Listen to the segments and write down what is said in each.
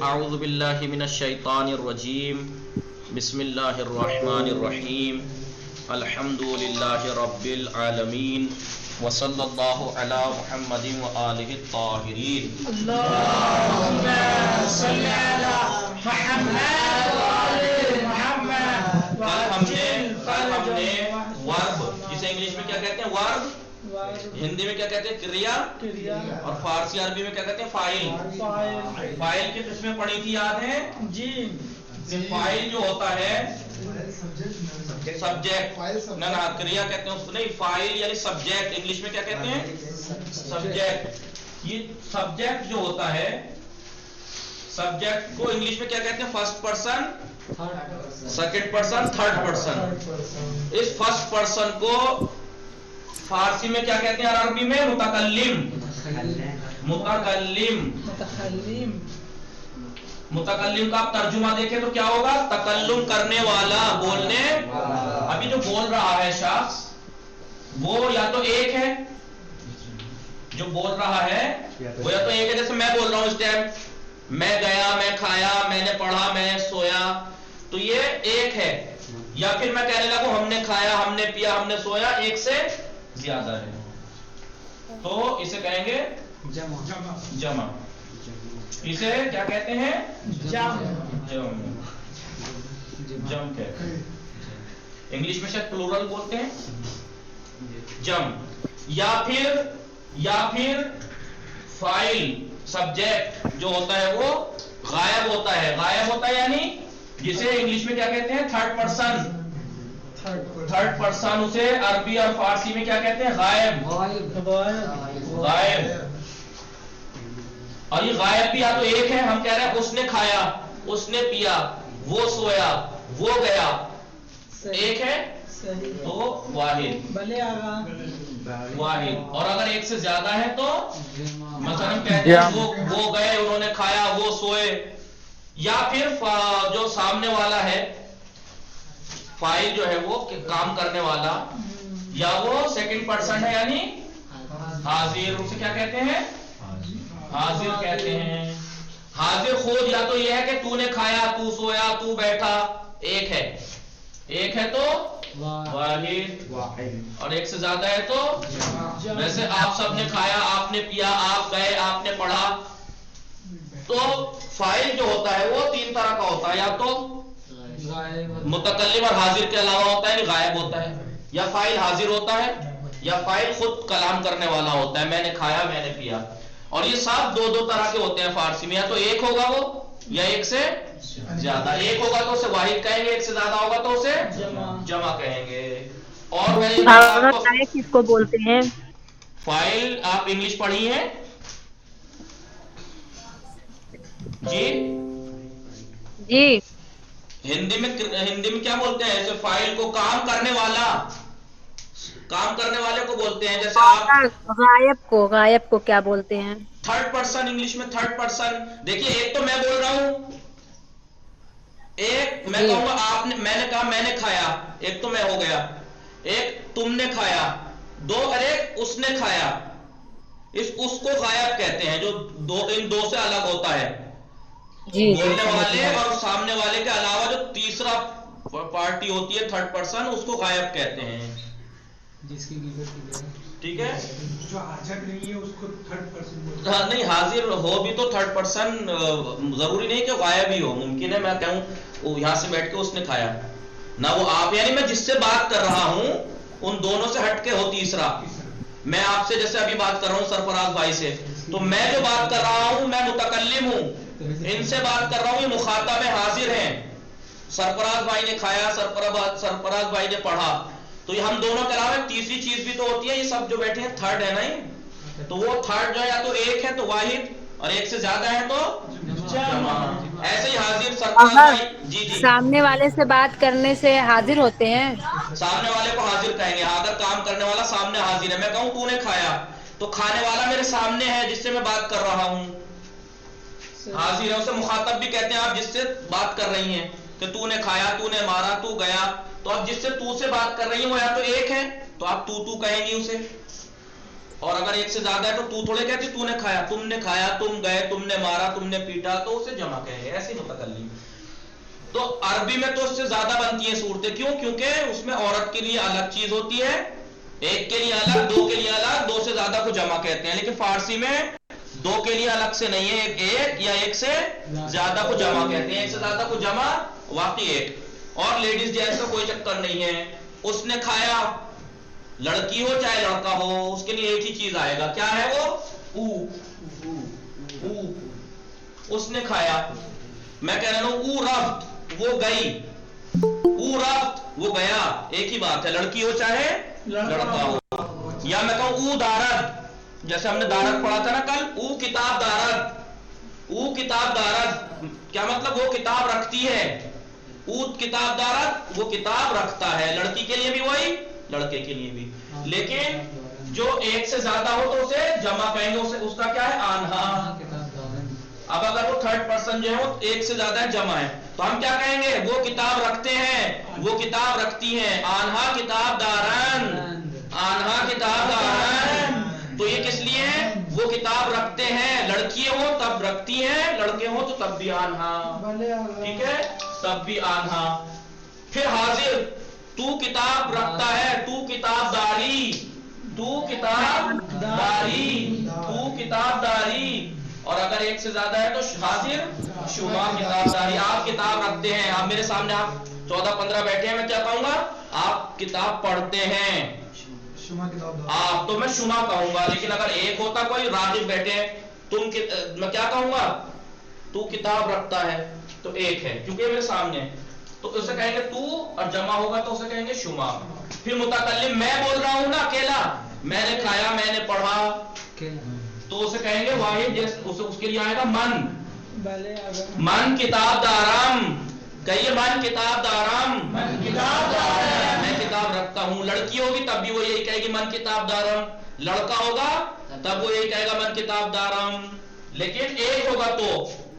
اعوذ باللہ من الشیطان الرجیم بسم اللہ الرحمن الرحیم الحمد للہ رب العالمین وصلی اللہ علی محمد وآلہ الطاہرین اللهم صل على محمد وآل محمد کل ہم نے ورب جسے انگلش میں کیا کہتے ہیں ورب، ہندی میں کیا کہتے ہیں کریا، اور فارسی عربی میں کیا کہتے ہیں فاعل۔ فاعل کی قسمیں پڑھی تھی یاد ہیں جی؟ فاعل جو ہوتا ہے سبجیکٹ، نہ کریا کہتے ہیں اس کو نہیں، فاعل یعنی سبجیکٹ، انگلش میں کیا کہتے ہیں سبجیکٹ۔ یہ سبجیکٹ جو ہوتا ہے، سبجیکٹ کو انگلش میں کیا کہتے ہیں first person, second person, third person. اس فرسٹ پرسن کو فارسی میں کیا کہتے ہیں اور عربی میں متکلم۔ متکلم کا آپ ترجمہ دیکھیں تو کیا ہوگا؟ تکلم کرنے والا، بولنے۔ ابھی جو بول رہا ہے شخص وہ یا تو ایک ہے، جو بول رہا ہے وہ یا تو ایک ہے، جیسے میں بول رہا ہوں اس ٹائم، میں گیا، میں کھایا، میں نے پڑھا، میں سویا، تو یہ ایک ہے۔ یا پھر میں کہنے لگا ہم نے کھایا، ہم نے پیا، ہم نے سویا، ایک سے زیادہ ہے تو اسے کہیں گے جمع۔ اسے کیا کہتے ہیں؟ جم کہتے ہیں، انگلش میں شاید پلورل بولتے ہیں جم۔ یا پھر فاعل سبجیکٹ جو ہوتا ہے وہ غائب ہوتا ہے۔ غائب ہوتا ہے یعنی جسے انگلش میں کیا کہتے ہیں تھرڈ پرسن۔ تھرڈ پرسن اسے عربی اور فارسی میں کیا کہتے ہیں؟ غائب۔ غائب، اور یہ غائب بھی یا تو ایک ہے، ہم کہہ رہے ہیں اس نے کھایا، اس نے پیا، وہ سویا، وہ گیا، ایک ہے تو واحد۔ واحد، اور اگر ایک سے زیادہ ہے تو مثلا کہتے ہیں وہ گئے، انہوں نے کھایا، وہ سوئے۔ یا پھر جو سامنے والا ہے فاعل جو ہے وہ کام کرنے والا، یا وہ سیکنڈ پرسن ہے یعنی حاضر، اسے کیا کہتے ہیں؟ حاضر کہتے ہیں۔ حاضر خود یا تو یہ ہے کہ تو نے کھایا، تو سویا، تو بیٹھا، ایک ہے۔ ایک ہے تو واحد، اور ایک سے زیادہ ہے تو ویسے آپ سب نے کھایا، آپ نے پیا، آپ گئے، آپ نے پڑھا۔ تو فاعل جو ہوتا ہے وہ تین طرح کا ہوتا ہے، یا تو متکلم اور حاضر کے علاوہ ہوتا ہے، غائب ہوتا ہے، یا فاعل حاضر ہوتا ہے، یا فاعل خود کلام کرنے والا ہوتا ہے، میں نے کھایا، میں نے پیا۔ اور یہ سب دو دو طرح کے ہوتے ہیں فارسی میں، یا تو ایک ہوگا وہ یا ایک سے زیادہ۔ ایک ہوگا تو اسے واحد کہیں گے، ایک سے زیادہ ہوگا تو اسے جمع کہیں گے۔ اور میں کس کو بولتے ہیں؟ فاعل آپ انگلش پڑھی ہیں جی؟ جی ہندی میں کیا بولتے ہیں ایسے فاعل کو؟ کام کرنے والا، کام کرنے والے کو بولتے ہیں۔ جیسے آپ غائب کو کیا بولتے ہیں؟ تھرڈ پرسن، انگلش میں تھرڈ پرسن۔ دیکھیے ایک تو میں بول رہا ہوں، ایک میں کہوں گا آپ نے، میں نے کہا میں نے کھایا، ایک تو میں ہو گیا، ایک تم نے کھایا، دو، اور ایک اس نے کھایا۔ اس کو غائب کہتے ہیں، جو ان دو سے الگ ہوتا ہے۔ بولنے والے اور سامنے والے کے علاوہ جو تیسرا پارٹی ہوتی ہے تھرڈ پرسن، اس کو غائب کہتے ہیں۔ ٹھیک ہے، جو حاضر نہیں ہے اس کو تھرڈ پرسن بولتے ہاں نہیں، حاضر ہو بھی تو تھرڈ پرسن ضروری نہیں کہ غائب ہی ہو، ممکن ہے میں کہوں وہ یہاں سے بیٹھ کے اس نے کھایا، نہ وہ آپ، یعنی میں جس سے بات کر رہا ہوں ان دونوں سے ہٹ کے ہو تیسرا۔ میں آپ سے جیسے ابھی بات کر رہا ہوں سرفراز بھائی سے، تو میں جو بات کر رہا ہوں میں متکلم ہوں، ان سے بات کر رہا ہوں، یہ مخاطب ہے، حاضر ہیں۔ سرفراز بھائی نے کھایا، سرفراز بھائی نے پڑھا، تو یہ ہم دونوں کے علاوہ ایک تیسری چیز بھی تو ہوتی ہے، یہ سب جو بیٹھے ہیں تھرڈ ہے نہیں، تو وہ تھرڈ جو ہے یا تو ایک ہے تو واحد، اور ایک سے زیادہ ہے تو جمع۔ ایسے ہی حاضر سرفراز بھائی، جی سامنے والے سے بات کرنے سے حاضر ہوتے ہیں۔ سامنے والے کو حاضر کہیں گے، اگر کام کرنے والا سامنے حاضر ہے، میں کہوں تو نے کھایا، تو کھانے والا میرے سامنے ہے جس سے میں بات کر رہا ہوں، حاضر ہے، اسے مخاطب بھی کہتے ہیں۔ آپ جس سے بات کر رہی ہیں کہ تو نے کھایا، تو نے مارا، تو گیا، تو اب جس سے تو سے بات کر رہی ہیں وہ یا تو ایک ہے تو آپ تو کہیں گی اسے، اور اگر ایک سے زیادہ ہے تو تو تھوڑے کہتے تو نے کھایا، تم گئے، تم نے مارا، تم نے پیٹا، تو اسے جمع کہیں گے، ایسے متکلم. تو عربی میں تو اس سے زیادہ بنتی ہیں صورتیں. کیوں؟ کیونکہ اس میں عورت کے لیے الگ چیز ہوتی ہے، ایک کے لیے الگ، دو کے لیے الگ، دو سے زیادہ کو جمع کہتے ہیں. لیکن فارسی میں دو کے لیے الگ سے نہیں ہے، ایک یا ایک سے زیادہ کو جمع کہتے ہیں. ایک سے زیادہ کو جمع واقعی ایک. اور لیڈیز جینٹس کا کوئی چکر نہیں ہے. اس نے کھایا، لڑکی ہو چاہے لڑکا ہو، اس کے لیے ایک ہی چیز آئے گا. کیا ہے وہ؟ او. اس نے کھایا. میں کہہ رہا ہوں او رفت، وہ گئی. او رفت، وہ گیا. ایک ہی بات ہے، لڑکی ہو چاہے لڑکا ہو. یا میں کہوں او دارت، جیسے ہم نے دارت پڑھا تھا نا کل، او کتاب دارت. او کتاب دارت کیا مطلب؟ وہ کتاب رکھتی ہے. او کتاب دارت، وہ کتاب رکھتا ہے. لڑکی کے لیے بھی وہی، لڑکے کے لیے بھی. لیکن جو ایک سے زیادہ ہو تو اسے جمع کہیں گے. اس کا کیا ہے؟ آنہا. اب اگر وہ تھرڈ پرسن جو ہے وہ ایک سے زیادہ ہے، جمع ہے، تو ہم کیا کہیں گے؟ وہ کتاب رکھتے ہیں، وہ کتاب رکھتی ہیں. آنہا کتاب دارن، آنہا کتاب دارن. تو یہ کس لیے ہے؟ وہ کتاب رکھتے ہیں. لڑکی ہو تب رکھتی ہیں، لڑکے ہو تو تب بھی آنہا. ٹھیک ہے، تب بھی آنہا. پھر حاضر، تو کتاب رکھتا ہے، تو کتاب داری، تو کتاب داری، تو کتاب داری. اور اگر ایک سے زیادہ ہے تو حاضر شما کتاب داری. آپ کتاب رکھتے ہیں. آپ میرے سامنے آپ 14-15 بیٹھے ہیں، میں کیا کہوں گا؟ آپ کتاب پڑھتے ہیں. آپ تو میں شما کہوں گا. لیکن اگر ایک ہوتا کوئی راغب بیٹھے ہیں، میں کیا کہوں گا؟ تو کتاب رکھتا ہے، تو ایک ہے کیونکہ میرے سامنے ہے، تو اسے کہیں گے تو، اور جمع ہوگا تو اسے کہیں گے شما. پھر متکلم، میں بول رہا ہوں نا اکیلا، میں نے کھایا، میں نے پڑھا، تو اسے کہیں گے واحد. اس کے لیے آئے گا من. من کتاب دارم. کہیے من کتاب دارم. میں کتاب رکھتا ہوں. لڑکی ہوگی تب بھی وہ یہی کہے گی من کتاب دارم. لڑکا ہوگا تب وہ یہی کہے گا من کتاب دارم. لیکن ایک ہوگا تو.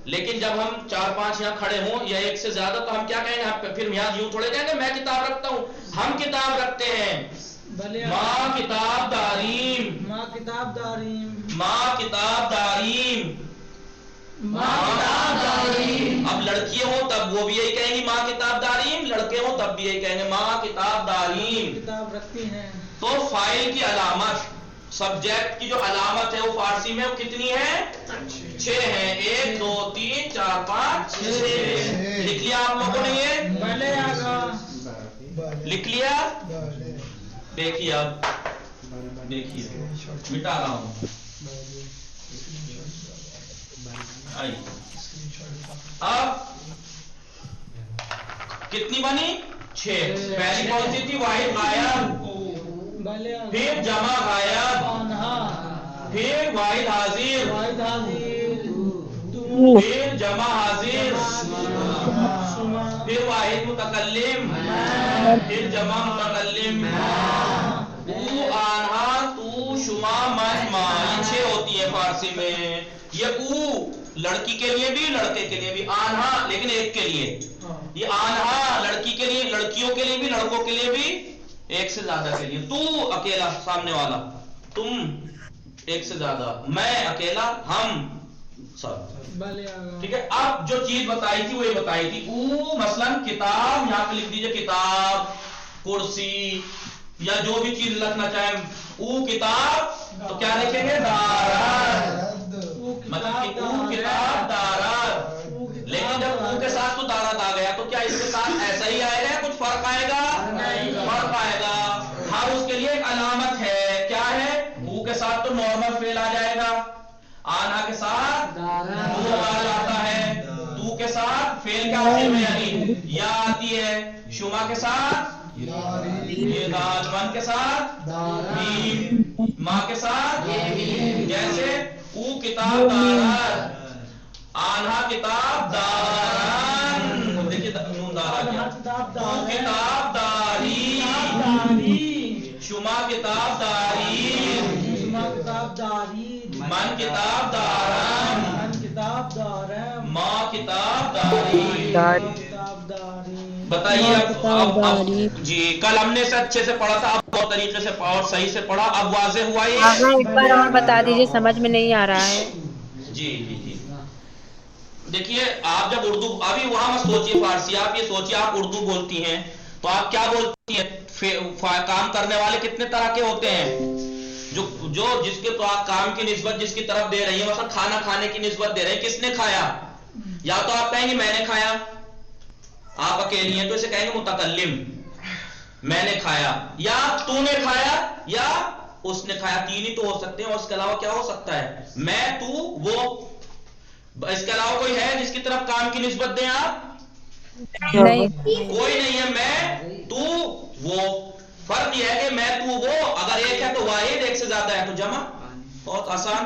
لیکن جب ہم 4-5 یہاں کھڑے ہوں یا ایک سے زیادہ، تو ہم کیا کہیں گے؟ پھر یہاں یوں تھوڑے کہیں گے میں کتاب رکھتا ہوں. ہم کتاب رکھتے ہیں. ماں کتاب داریم، ماں کتاب داریم، ماں کتاب داریم، ماں کتاب داریم. اب لڑکی ہو تب وہ بھی یہی کہیں گی ماں کتاب داریم، لڑکے ہو تب بھی یہی کہیں گے ماں کتاب داریم. کتاب رکھتی ہیں. تو فاعل کی علامت، سبجیکٹ کی جو علامت ہے وہ فارسی میں وہ کتنی ہے؟ 6 ہیں. 1 2 3 4 5 6. لکھ لیا آپ لوگوں نے؟ یہ بھلے آگا لکھ لیا؟ دیکھیے اب، دیکھیے مٹا رہا ہوں. اب کتنی بنی؟ 6. پہلی کون سی تھی؟ واحد غائب، پھر جمع غائب، پھر واحد حاضر، پھر جمع حاضر، پھر واحد متکلم، پھر جمع متکلم. او آنہا، تو شما من ما. یہ 6 ہوتی ہے فارسی میں. یہ او لڑکی کے لیے بھی لڑکے کے لیے بھی، آنہا لیکن ایک کے لیے. یہ آنہا لڑکی کے لیے، لڑکیوں کے لیے بھی، لڑکوں کے لیے بھی، ایک سے زیادہ کے لیے. تو اکیلا سامنے والا، تم ایک سے زیادہ، میں اکیلا، ہم سب. ٹھیک ہے. اب جو چیز بتائی تھی وہ یہ بتائی تھی. او مثلا کتاب، یہاں پہ لکھ دیجئے کتاب، کرسی، یا جو بھی چیز لکھنا چاہیں. او کتاب تو کیا لکھیں گے؟ دارت. مطلب کہ او کتاب دارت. لیکن جب او کے ساتھ تو دارت آ گیا تو کیا اس کے ساتھ ایسا ہی آئے گا؟ کچھ فرق آئے گا؟ فرق آئے گا. ہر اس کے لیے ایک علامت ہے. کیا ہے؟ او کے ساتھ تو نارمل فعل آ جائے گا، آنا کے ساتھ وہ آ جاتا ہے، تو کے ساتھ فعل کے آخر میں یعنی یا آتی ہے، شما کے ساتھ یہ دال، من کے ساتھ میم، ماں کے ساتھ جیسے او کتاب دارت، آنہا کتاب دارن. دیکھیے نون دار آ گیا. تو کتاب داری، شما کتاب داری، من کتاب دارم، ماں کتاب داری. بتائیے اب جی کل ہم نے اسے اچھے سے پڑھا تھا، اب بہت طریقے سے اور صحیح سے پڑھا، اب واضح ہوا یہ؟ آغا ایک بار اور بتا دیجیے، سمجھ میں نہیں آ رہا ہے۔ جی جی جی دیکھیے آپ جب اردو، ابھی وہاں مت سوچیے فارسی، آپ یہ سوچیے آپ اردو بولتی ہیں تو آپ کیا بولتی ہیں؟ کام کرنے والے کتنے طرح کے ہوتے ہیں؟ جو جس کے کام کی نسبت جس کی طرف دے رہی ہے، مثلا کھانا کھانے کی نسبت دے رہے ہیں، کس نے کھایا؟ یا تو آپ کہیں گے میں نے کھایا، آپ اکیلی ہیں تو اسے کہیں گے متکلم، میں نے کھایا، یا تو نے کھایا یا اس نے کھایا، تین ہی تو ہو سکتے ہیں، اور اس کے علاوہ کیا ہو سکتا ہے؟ میں، تو، وہ، اس کے علاوہ کوئی ہے جس کی طرف کام کی نسبت دیں آپ؟ نہیں، کوئی نہیں ہے، میں، تو، وہ، فرق یہ ہے کہ میں، تو، وہ اگر ایک ہے تو واحد، ایک سے زیادہ ہے تو جمع، بہت آسان۔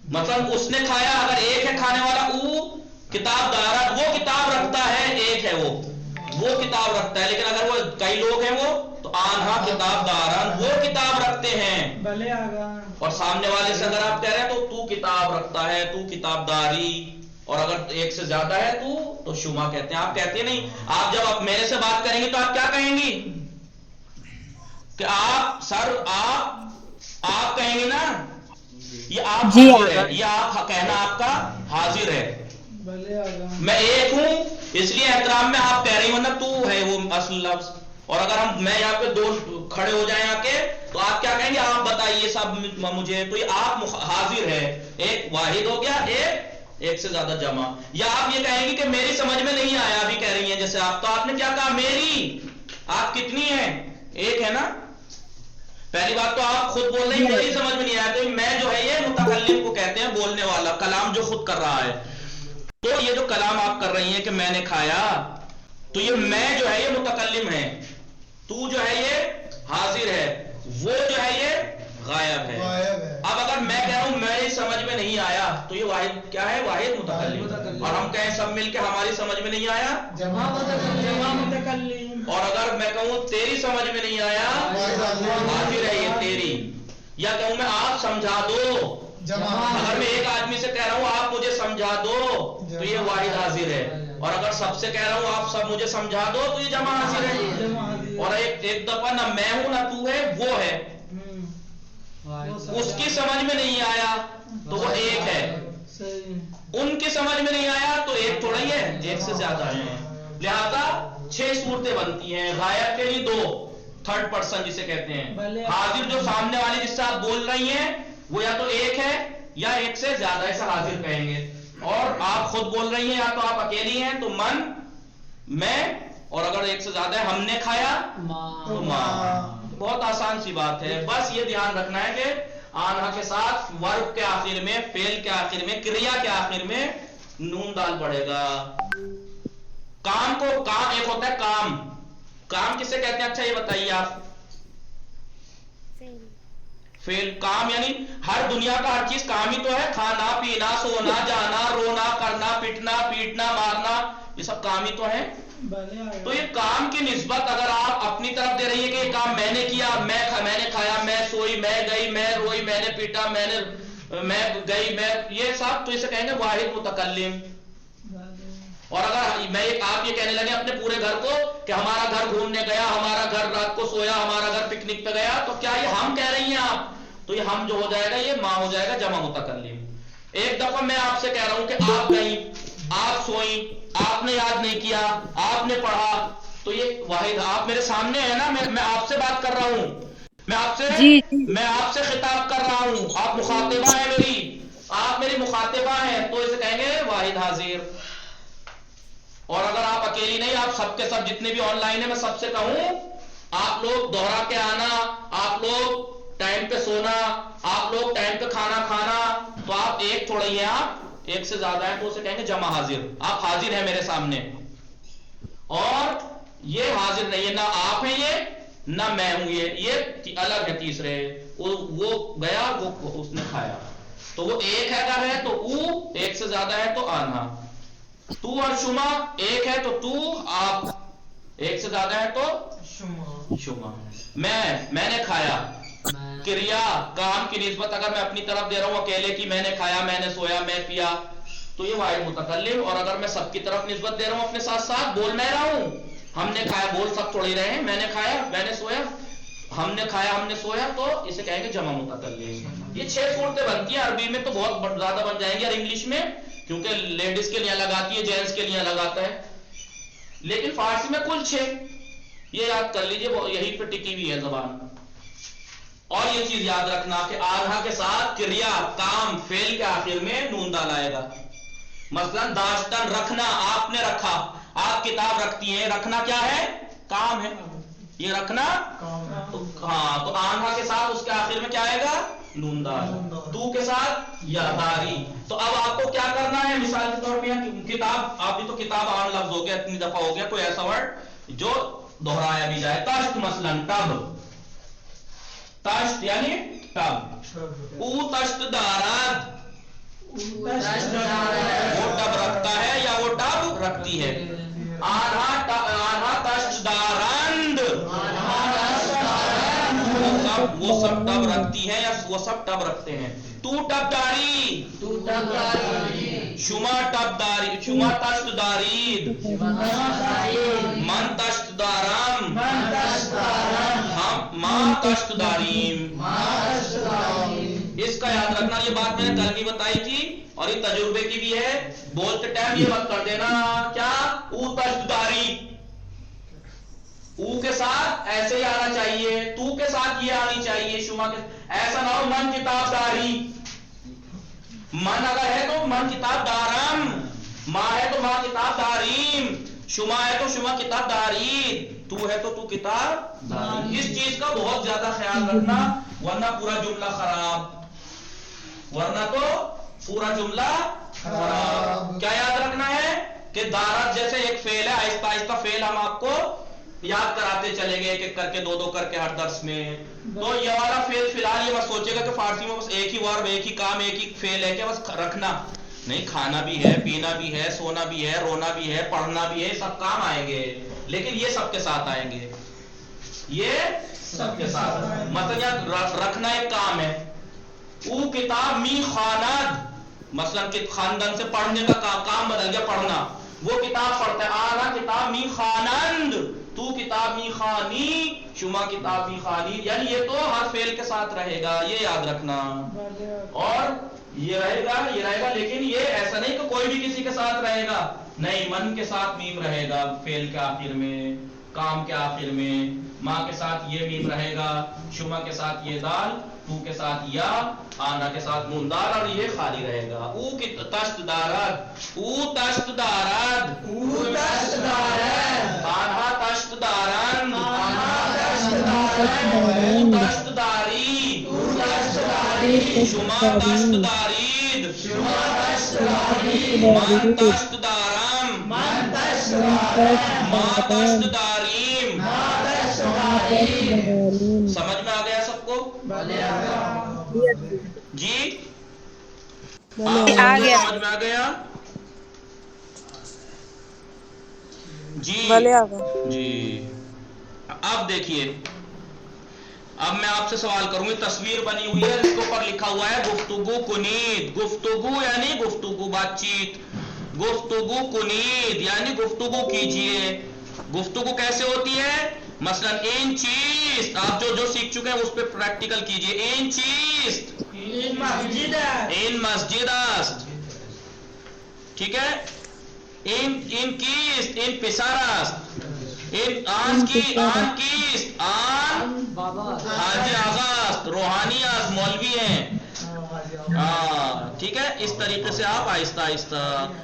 مثلا اس نے کھایا، اگر ایک ہے کھانے والا، او کتاب دارت، وہ کتاب رکھتا ہے، ایک ہے وہ کتاب رکھتا ہے، لیکن اگر وہ کئی لوگ ہیں وہ تو آنہا کتاب دارن، وہ کتاب رکھتے ہیں۔ اور سامنے والے سے اگر آپ کہہ رہے ہیں تو کتاب رکھتا ہے، تو کتاب داری، اور اگر ایک سے زیادہ ہے تو شما کہتے ہیں۔ آپ کہتے ہیں نہیں، آپ جب میرے سے بات کریں گے تو آپ کیا کہیں گی کہ آپ سر آپ کہیں گے نا، یہ آپ جی حاضر ہے، آغا۔ یہ آپ کہنا آپ کا حاضر ہے، میں ایک ہوں اس لیے احترام میں آپ کہہ رہی ہوں، ورنہ تو ہے وہ اصل لفظ۔ اور اگر میں یہاں پہ دو کھڑے ہو جائیں آ کے تو آپ کیا کہیں گے؟ آپ بتائیے سب مجھے، تو یہ آپ حاضر ہے، ایک واحد ہو گیا، ایک سے زیادہ جمع۔ یا آپ یہ کہیں گی کہ میری سمجھ میں نہیں آیا، ابھی کہہ رہی ہیں جیسے آپ، تو آپ نے کیا کہا؟ میری، آپ کتنی ہیں؟ ایک ہے نا۔ پہلی بات تو آپ خود بول رہے ہیں میری سمجھ میں نہیں آیا، تو میں جو ہے یہ متکلم کو کہتے ہیں، بولنے والا، کلام جو خود کر رہا ہے۔ تو یہ جو کلام آپ کر رہی ہیں کہ میں نے کھایا، تو یہ میں جو ہے یہ متکلم ہے، تو جو ہے یہ حاضر ہے، وہ جو ہے یہ غائب ہے۔ اب اگر میں کہہ رہا ہوں میری سمجھ میں نہیں آیا تو یہ واحد کیا ہے؟ واحد متکلم۔ اور ہم کہیں سب مل کے ہماری سمجھ میں نہیں آیا، جمع متکلم۔ اور اگر میں کہوں تیری سمجھ میں نہیں آیا، حاضر ہے یہ تیری۔ یا کہوں میں آپ سمجھا دو، اگر میں ایک آدمی سے کہہ رہا ہوں آپ مجھے سمجھا دو تو یہ واحد حاضر ہے، اور اگر سب سے کہہ رہا ہوں آپ سب مجھے سمجھا دو تو یہ جمع حاضر ہے۔ اور ایک دفعہ نہ میں ہوں نہ تو ہے، وہ ہے، اس کی سمجھ میں نہیں آیا تو وہ ایک ہے، ان کی سمجھ میں نہیں آیا تو ایک تھوڑا ہی ہے، ایک سے زیادہ ہے۔ لہذا 6 صورتیں بنتی ہیں، غائب کے لیے 2، تھرڈ پرسن جسے کہتے ہیں، حاضر جو سامنے والی جس سے آپ بول رہی ہیں وہ یا تو ایک ہے یا ایک سے زیادہ، ایسا حاضر کہیں گے۔ اور آپ خود بول رہی ہیں یا تو آپ اکیلی ہیں تو من، میں، اور اگر ایک سے زیادہ ہے ہم نے کھایا تو ماں۔ بہت آسان سی بات ہے، بس یہ دھیان رکھنا ہے کہ آنہا کے ساتھ ورب کے آخر میں، فعل کے آخر میں، کریا کے آخر میں نون ڈال پڑے گا۔ کام کو، کام ایک ہوتا ہے کام، کام کسے کہتے ہیں؟ اچھا یہ بتائیے آپ، فعل، کام یعنی ہر دنیا کا ہر چیز کام ہی تو ہے، کھانا پینا سونا جانا رونا کرنا پٹنا پیٹنا مارنا، یہ سب کام ہی تو ہے۔ تو یہ کام کی نسبت اگر آپ اپنی طرف دے رہی ہے کہ یہ کام میں نے کیا، میں نے کھایا، میں سوئی، میں گئی، میں روئی، میں نے پیٹا، میں گئی، میں، یہ سب، تو اسے کہیں گے واحد متکلم۔ اور اگر آپ یہ کہنے لگے اپنے پورے گھر کو کہ ہمارا گھر گھومنے گیا، ہمارا گھر رات کو سویا، ہمارا گھر پکنک پہ گیا، تو کیا یہ ہم کہہ رہی ہیں آپ؟ تو یہ ہم جو ہو جائے گا یہ ماں ہو جائے گا، جمع متکلم۔ ایک دفعہ میں آپ سے کہہ رہا ہوں کہ آپ گئیں، آپ سوئیں، آپ نے یاد نہیں کیا، آپ نے پڑھا، تو یہ واحد، آپ میرے سامنے ہے نا، میں آپ سے بات کر رہا ہوں، میں آپ سے خطاب کر رہا ہوں، آپ مخاطبہ ہیں میری، آپ میری مخاطبہ ہیں، تو اسے کہیں گے واحد حاضر۔ اور اگر آپ اکیلی نہیں، آپ سب کے سب جتنے بھی آن لائن ہیں، میں سب سے کہوں آپ لوگ دوہرا کے آنا، آپ لوگ ٹائم پہ سونا، آپ لوگ ٹائم پہ کھانا کھانا، تو آپ ایک تھوڑا ہی ہیں، آپ ایک سے زیادہ ہیں تو اسے کہیں گے جمع حاضر، آپ حاضر ہیں میرے سامنے۔ اور یہ حاضر نہیں ہے، نہ آپ ہیں یہ نہ میں ہوں یہ الگ ہے، تیسرے، وہ گیا، وہ اس نے کھایا، تو وہ ایک ہے اگر ہے تو او، ایک سے زیادہ ہے تو آنہا، تو اور شما، ایک ہے تو تو، آپ، ایک سے زیادہ ہے تو شما۔ میں نے کھایا، کریا، کام کی نسبت اگر میں اپنی طرف دے رہا ہوں اکیلے کی، میں نے کھایا، میں نے سویا، میں پیا، تو یہ واحد متکلم. اور اگر میں سب کی طرف نسبت دے رہا ہوں اپنے ساتھ ساتھ، بول میں رہا ہوں، ہم نے کھایا، بول سب تھوڑی رہے ہیں، میں نے کھایا، میں نے سویا، ہم نے کھایا، ہم نے سویا، تو اسے کہیں گے جمع متکلم. یہ 6 صورتیں بنتی ہیں. عربی میں تو بہت زیادہ بن جائیں گی اور انگلش میں، کیونکہ لیڈیز کے لیے الگ آتی ہے، جینٹس کے لیے الگ آتا ہے، لیکن فارسی میں کل 6. یہ یاد کر لیجئے، یہی پہ ٹکی ہوئی ہے زبان. اور یہ چیز یاد رکھنا کہ آدھا کے ساتھ کریا، کام، فعل کے آخر میں نون ڈالا آئے گا. مثلا داشتن، رکھنا، آپ نے رکھا، آپ کتاب رکھتی ہیں، رکھنا کیا ہے؟ کام ہے. یہ رکھنا ہاں، تو آدھا کے ساتھ اس کے آخر میں کیا آئے گا؟ نون ڈال. تو کے ساتھ یا داری. تو اب آپ کو کیا کرنا ہے؟ مثال کے طور پہ کتاب، آپ بھی تو کتاب عام لفظ ہو گیا، اتنی دفعہ ہو گیا، کوئی ایسا ورڈ جو دہرایا بھی جائے. تشت مثلا، ٹب، تشت یعنی ٹب. او تشت دارد، وہ ٹب رکھتا ہے یا وہ ٹب رکھتی ہے. آدھا تشت دارند، وہ سب ٹب رکھتی ہے یا وہ سب ٹب رکھتے ہیں. تو ٹب داری، شما ٹب داری، شما تشت دارید، من تشت دارم، ہم ما تشت داریم. اس کا یاد رکھنا. یہ بات میں نے کل بھی بتائی تھی اور یہ تجربے کی بھی ہے. بولتے ٹائم یہ مت کر دینا کیا او تشت داری، او کے ساتھ ایسے ہی آنا چاہیے، تو کے ساتھ یہ آنی چاہیے، شما کے ایسا نہ ہو من کتاب داری. من اگر ہے تو من کتاب دارم، ماں ہے تو ماں کتاب داریم، شما ہے تو شما کتاب دارید، تو ہے تو کتاب داری. اس چیز کا بہت زیادہ خیال رکھنا، ورنہ پورا جملہ خراب، ورنہ تو پورا جملہ خراب. کیا یاد رکھنا ہے کہ دارت جیسے ایک فعل ہے، آہستہ آہستہ فعل ہم آپ کو یاد کراتے چلے گئے، ایک ایک کر کے، دو دو کر کے ہر درس میں. تو یہ والا فعل فی الحال یہ بس سوچے گا کہ فارسی میں بس ایک ہی ورب، ایک ہی کام، ایک ہی فعل ہے کہ بس رکھنا نہیں. کھانا بھی ہے، پینا بھی ہے، سونا بھی ہے، رونا بھی ہے، پڑھنا بھی ہے، سب کام آئیں گے، لیکن یہ سب کے ساتھ آئیں گے، یہ سب کے ساتھ. مثلا رکھنا ایک کام ہے. او کتاب می خواند، مثلا خاندان سے پڑھنے کا کام بدل گیا پڑھنا، وہ کتاب پڑھتا ہے. آدھا کتاب می خوانند، تو کتاب می خوانی، شما کتاب می خوانی. یعنی یہ تو ہر فعل کے ساتھ رہے گا، یہ یاد رکھنا. اور یہ رہے گا، یہ رہے گا، لیکن یہ ایسا نہیں کہ کوئی بھی کسی کے ساتھ رہے گا، نہیں. من کے ساتھ میم رہے گا فعل کے آخر میں، کام کے آخر میں. ماں کے ساتھ یہ میم رہے گا، شما کے ساتھ یہ دال، تو کے ساتھ یا، آنا کے ساتھ نون دال، اور یہ خالی رہے گا. او کی تشت دارد، او تشت دارد، او تشت دارد، آنہا تشت دارند، آنہا تشت دارند، او تشت داری، او تشت داری، شما تشت دارید، شما تشت دارید، من تشت دارم، من تشت دارم، ما تشت داریم، ما تشت داریم. سمجھ میں آ گیا سب کو؟ جی آ گیا. سمجھ میں آ گیا جی. جی اب دیکھیے، اب میں آپ سے سوال کروں گی. تصویر بنی ہوئی ہے، اس کے اوپر لکھا ہوا ہے گفتگو کنید. گفتگو یعنی گفتگو، بات چیت. گفتگو کنید یعنی گفتگو کیجئے. گفتگو کیسے ہوتی ہے؟ مثلا این چیز، آپ جو سیکھ چکے ہیں اس پہ پریکٹیکل کیجئے. این چیز، این مسجد است، ٹھیک ہے. این کیست، این پسر است. آن کیست، آن حاجی آغا است، روحانی است، مولوی ہیں. ہاں ٹھیک ہے. اس طریقے سے آپ آہستہ آہستہ.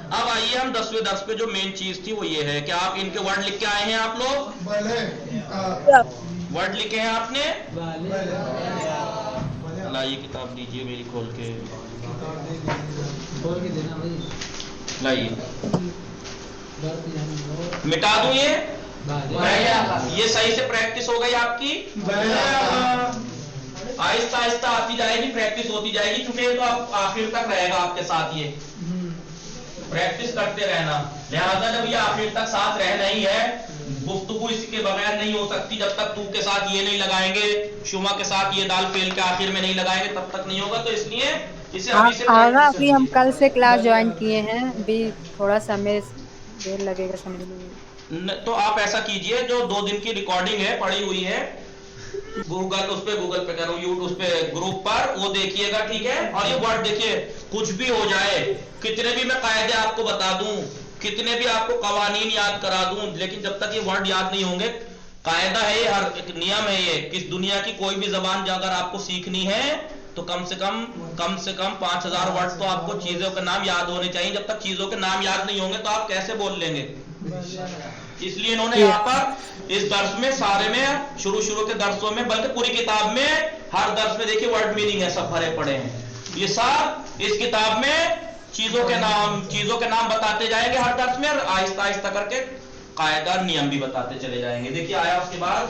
اب آئیے ہم 10ویں درس پہ جو مین چیز تھی وہ یہ ہے کہ آپ ان کے ورڈ لکھ کے آئے ہیں. آپ لوگ ورڈ لکھے ہیں آپ نے؟ لائیے کتاب دیجیے میری کھول کے، لائیے. مٹا دوں یہ صحیح سے پریکٹس ہو گئی آپ کی. آہستہ آہستہ آتی جائے گی، پریکٹس ہوتی جائے گی، کیونکہ یہ تو آپ آخر تک رہے گا آپ کے ساتھ. یہ پریکٹس کرتے رہنا. لہذا جب یہ آخر تک ساتھ رہنا ہی ہے، گفتگو اس کے بغیر نہیں ہو سکتی. جب تک تو کے ساتھ یہ نہیں لگائیں گے، شما کے ساتھ یہ دال فعل کے آخر میں نہیں لگائیں گے، تب تک نہیں ہوگا. تو اس لیے इसे अभी से आगा अभी हम कल से क्लास ज्वाइन किए हैं, अभी थोड़ा समय देर लगेगा समझने में। तो आप ऐसा कीजिए, जो 2 दिन की रिकॉर्डिंग है पड़ी हुई है गूगल पे करो, यूट्यूब उस पे ग्रुप पर, वो देखिएगा, ठीक है। और ये वर्ड देखिए, कुछ भी हो जाए, कितने भी मैं कायदे आपको बता दूं, कितने भी आपको कवानीन याद करा दूं, लेकिन जब तक ये वर्ड याद नहीं होंगे, कायदा है ये, हर एक नियम है ये, किस दुनिया की कोई भी जबान अगर आपको सीखनी है तो कम से कम 5000 वर्ड तो आपको चीजों के नाम याद होने चाहिए। जब तक चीजों के नाम याद नहीं होंगे तो आप कैसे बोल लेंगे? इसलिए इन्होंने यहाँ पर इस दर्स में सारे में, शुरू के दर्सों में, बल्कि पूरी किताब में हर दर्स में देखिए वर्ड मीनिंग है, सब भरे पड़े हैं। ये सब इस किताब में चीजों के नाम बताते जाएंगे हर दर्स में, और आहिस्ता आहिस्ता करके कायदा नियम भी बताते चले जाएंगे। देखिए आया उसके बाद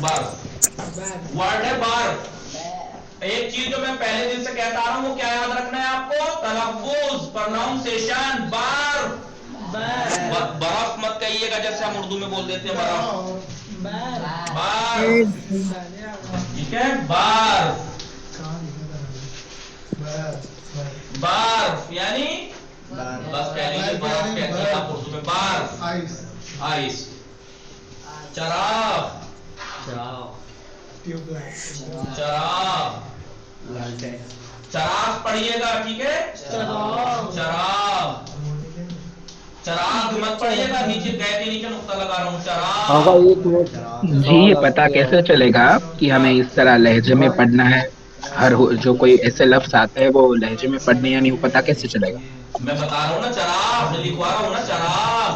बार, वर्ड है बार। एक चीज जो मैं पहले दिन से कहता रहा हूं, वो क्या याद रखना है आपको? तलफ्फुज, प्रोनाउंसिएशन। बार, बर्फ मत कहिएगा जैसे हम उर्दू में बोल देते हैं बर्फ। बार, ठीक है, बार। बार यानी बस कह लीजिए, बर्फ कहते हैं आप उर्दू में। बार, आइस। चराग, चराग पढ़िएगा, ठीक है। चराग मत पढ़िएगा, नीचे गए के नीचे नुक्ता लगा रहा हूँ। चराग जी, ये पता कैसे चलेगा कि हमें इस तरह लहजे में पढ़ना है? जो कोई ऐसे लफ्ज आते हैं वो लहजे में पढ़ने, यानी वो पता कैसे चलेगा? मैं बता रहा हूँ ना, चराग लिखवा रहा हूँ ना, चराग।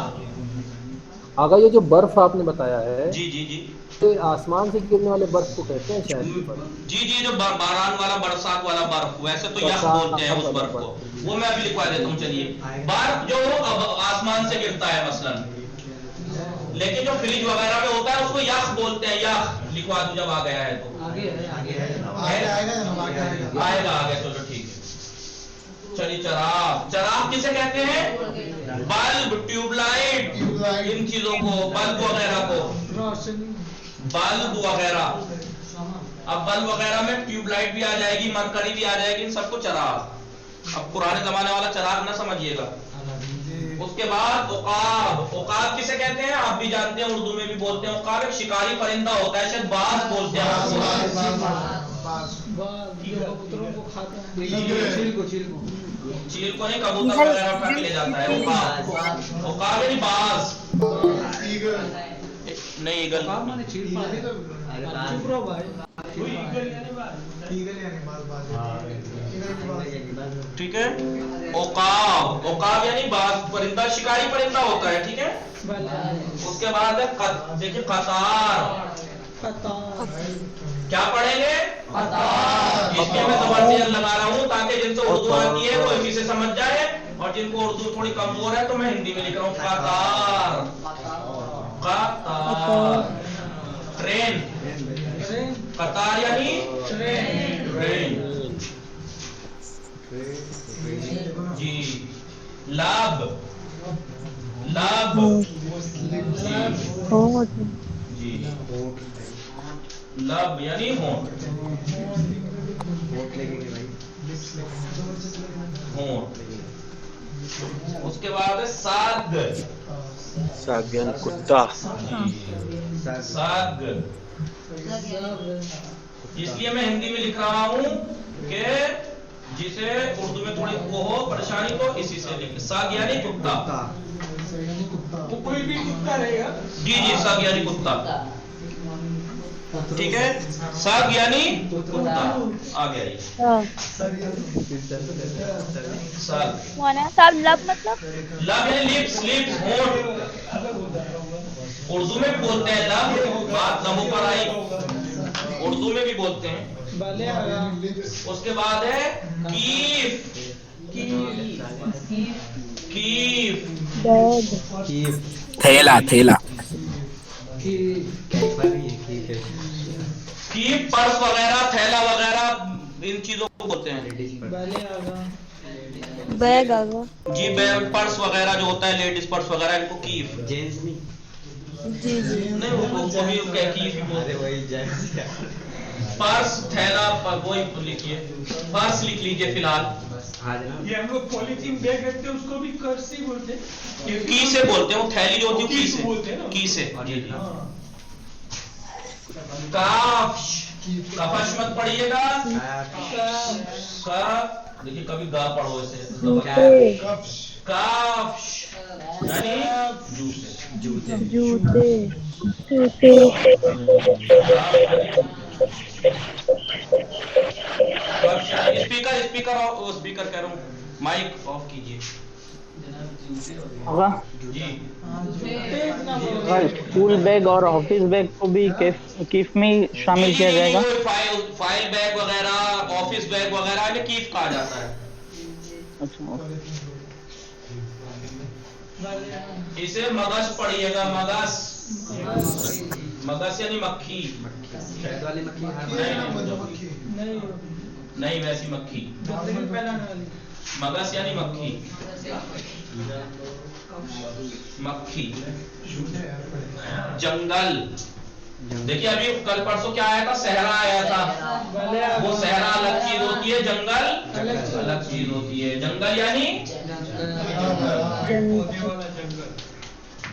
आगा ये जो बर्फ आपने बताया है, जी जी जी, तो आसमान से गिरने वाले बर्फ को कहते हैं शायद? जी जी, जो बारान वाला, बरसात वाला बर्फ, वैसे तो यख बोलते हैं उस बर्फ को, वो मैं अभी लिखवा देता हूँ। चलिए, बर्फ जो आसमान से गिरता है मसलन, लेकिन जो फ्रिज वगैरह में होता है उसको यख बोलते हैं। यख लिखवा दूं जब आ गया है तो। आएगा आगे, चलो ठीक है। चलिए, चराग, चराग किसे कहते हैं? बल्ब, ट्यूबलाइट, इन चीजों को, बल्ब वगैरह को, बल्ब वगैरह। अब बल्ब वगैरह में ट्यूबलाइट भी आ जाएगी, मरकरी भी आ जाएगी, इन सबको चराग। अब पुराने जमाने वाला चराग ना समझिएगा। उसके बाद उकाब, उकाब किसे कहते हैं? आप भी जानते हैं, उर्दू में भी बोलते हैं। उकाब एक शिकारी परिंदा होता है, शायद बाज बोलते हैं। चील को नहीं, कबूतर वगैरह उठा के ले जाता है उकाब। उकाब यानी बाज, नहीं ईगल। ठीक है, ओकाब, ओकाब यानी बाज, परिंदा, शिकारी परिंदा होता है, ठीक है। उसके बाद है देखिए कतार। क्या पढ़ेंगे? इसलिए मैं जबरदस्ती लगा रहा हूँ ताकि जिनसे उर्दू आती है वो इसी से समझ जाए, और जिनको उर्दू थोड़ी कमजोर है तो मैं हिंदी में लिख रहा हूँ। कतार, कतार। ट्रेन, कतार यानी ट्रेन। जी, लब, लब जी, लब यानी होंठ, होंठ। उसके बाद है साग, साग यानी कुत्ता। साग, इसलिए मैं हिंदी में लिख रहा हूं कि जिसे उर्दू में थोड़ी वो हो परेशानी तो इसी से लिख। साग यानी कुत्ता, वो कोई भी कुत्ता रहेगा। जी जी, साग यानी कुत्ता, ठीक है। साग यानी कुत्ता आ गया ये। साग, साहब लब मतलब? लब यानी लिप्स, लिप्स, होंठ। उर्दू में भी बोलते हैं लब, बात लबों पर आई, उर्दू में भी बोलते हैं। उसके बाद है कीफ, कीफ, थैला, थैला। कीफ पर्स वगैरह, थैला वगैरह, इन चीजों को बोलते हैं। बैग आ गया। जी, बैग, पर्स वगैरह जो होता है, लेडीज पर्स वगैरह, इनको कीफ। जी जी, नहीं, वो भी कीफ ही बोलते हैं। पर्स थैला वही लिखिए, पर्स लिख लीजिए फिलहाल। ये हम लोग पॉलीथीन बैग रखते हैं उसको भी कर्स ही बोलते हैं। की से बोलते हैं, वो थैली जो होती है की से बोलते हैं ना। की से। काफ कफश मत पढ़िएगा, देखिए कभी गा पढ़ो इसे, काफ यानी जूते, जूते स्पीकर स्पीकर स्पीकर कह रहा हूँ, माइक ऑफ कीजिए जी। स्कूल बैग और ऑफिस बैग को भी कीफ में शामिल किया जाएगा। फाइल बैग वगैरह, ऑफिस बैग वगैरह में कीफ कहा जाता है। अच्छा, इसे मगस पढ़िएगा, मगस, मगस यानी मक्खी, नहीं वैसी मक्खी, मगस यानी मक्खी, मक्खी। जंगल, देखिए अभी कल परसों क्या आया था, सहरा आया था, वो सहरा अलग चीज होती है, जंगल अलग चीज होती है। जंगल यानी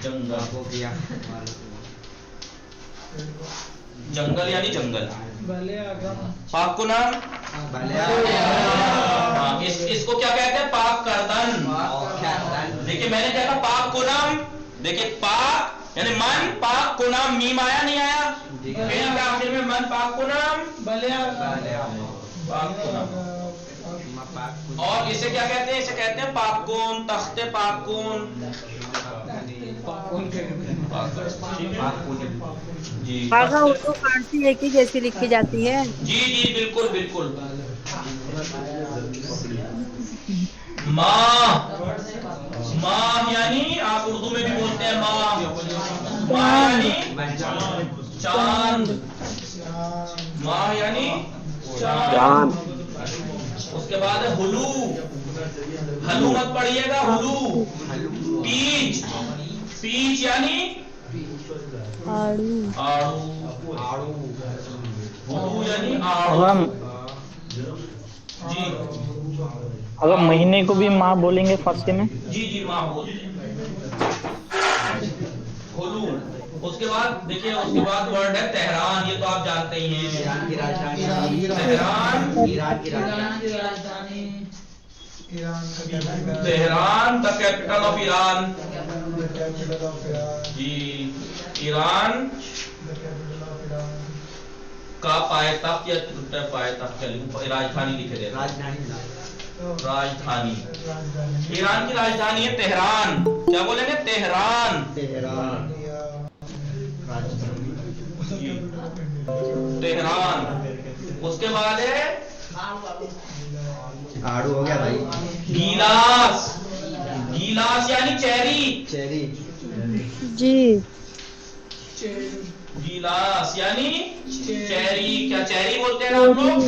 जंगल, जंगल यानी जंगल। पाक को नाम, इसको क्या कहते हैं, पाक करदन। देखिए मैंने क्या कहा, पाक को नाम, देखिए पाक यानी मन, पाक को नाम, मीम आया नहीं आया, फिर आखिर में मन, पाक को नाम, पाक को नाम। और इसे क्या कहते हैं, इसे कहते हैं पाकून, तख्ते पाकून जी। आगा उर्दू फारसी एक ही जैसी लिखी जाती है। जी जी बिल्कुल बिल्कुल। माँ, माँ यानी आप उर्दू में भी बोलते हैं माँ, माँ यानी चांद, माँ यानी चांद। उसके बाद है हुलू, हलू मत पढ़िएगा, हुलू। पीच, पीच यानी आड़ू आड़ू, हुलू यानी आड़ू जी। अगर महीने को भी माह बोलेंगे फारसी में? जी जी माह बोलते हैं, हुलू। उसके बाद देखिए, उसके बाद वर्ड है तेहरान, ये तो आप जानते ही हैं, Tehran, Tehran the capital of Iran जी। ईरान का पायतख्त या पायतख्त, राजधानी लिखे दे, राजधानी। ईरान की राजधानी है तेहरान, क्या बोलेंगे, तेहरान, तेहरान। उसके बाद है आड़ू हो गया भाई, गिलास, गिलास यानी चेरी, चेरी जी गिलास यानी चेरी। क्या चेरी बोलते हैं आप लोग,